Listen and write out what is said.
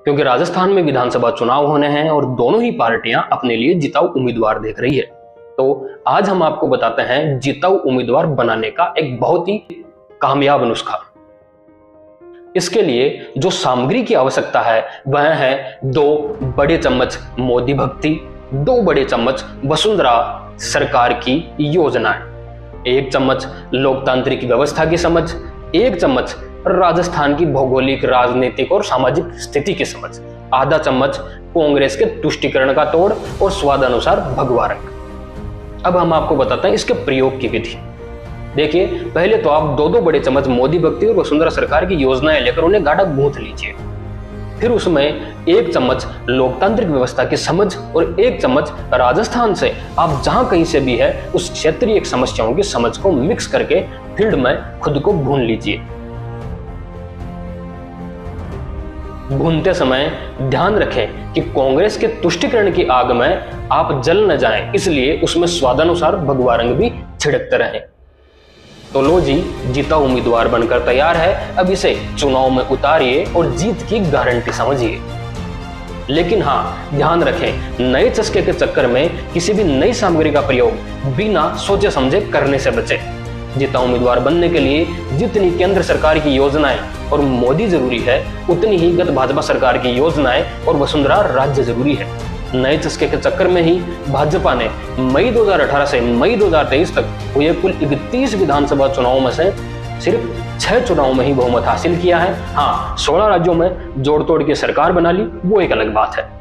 क्योंकि राजस्थान में विधानसभा चुनाव होने हैं और दोनों ही पार्टियां अपने लिए जिताऊ उम्मीदवार देख रही है। तो आज हम आपको बताते हैं जिताऊ उम्मीदवार बनाने का एक बहुत ही कामयाब नुस्खा। इसके लिए जो सामग्री की आवश्यकता है वह है 2 बड़े चम्मच मोदी भक्ति, 2 बड़े चम्मच वसुंधरा सरकार की योजनाएं, 1 चम्मच लोकतांत्रिक व्यवस्था की समझ, 1 चम्मच राजस्थान की भौगोलिक, राजनीतिक और सामाजिक स्थिति की समझ, आधा चम्मच कांग्रेस के तुष्टीकरण का तोड़ और स्वादानुसार भगवा रंग। अब हम आपको बताते हैं इसके प्रयोग की विधि। देखिए, पहले तो आप 2 बड़े चम्मच मोदी भक्ति और वसुंधरा सरकार की योजनाएं लेकर उन्हें गाढ़ा गूंथ लीजिए। फिर उसमें 1 चम्मच लोकतांत्रिक व्यवस्था की समझ और 1 चम्मच राजस्थान से आप जहां कहीं से भी है उस क्षेत्रीय समस्याओं की समझ को मिक्स करके फील्ड में खुद को भून लीजिए। भूनते समय ध्यान रखें कि कांग्रेस के तुष्टीकरण की आग में आप जल न जाएं, इसलिए उसमें स्वादानुसार भगवा रंग भी छिड़कते रहें। तो लो जी, जीता उम्मीदवार बनकर तैयार है। अब इसे चुनाव में उतारिए और जीत की गारंटी समझिए। लेकिन हाँ, ध्यान रखें, नए चस्के के चक्कर में किसी भी नई सामग्री का प्रयोग बिना सोचे समझे करने से बचें। जीता उम्मीदवार बनने के लिए जितनी केंद्र सरकार की योजनाएं और मोदी जरूरी है, उतनी ही गत भाजपा सरकार की योजनाएं और वसुंधरा राज्य जरूरी है। नए चस्के के चक्कर में ही भाजपा ने मई 2018 से मई 2023 तक हुए कुल 31 विधानसभा चुनावों में से सिर्फ 6 चुनाव में ही बहुमत हासिल किया है। हाँ, 16 राज्यों में जोड़ तोड़ की सरकार बना ली, वो एक अलग बात है।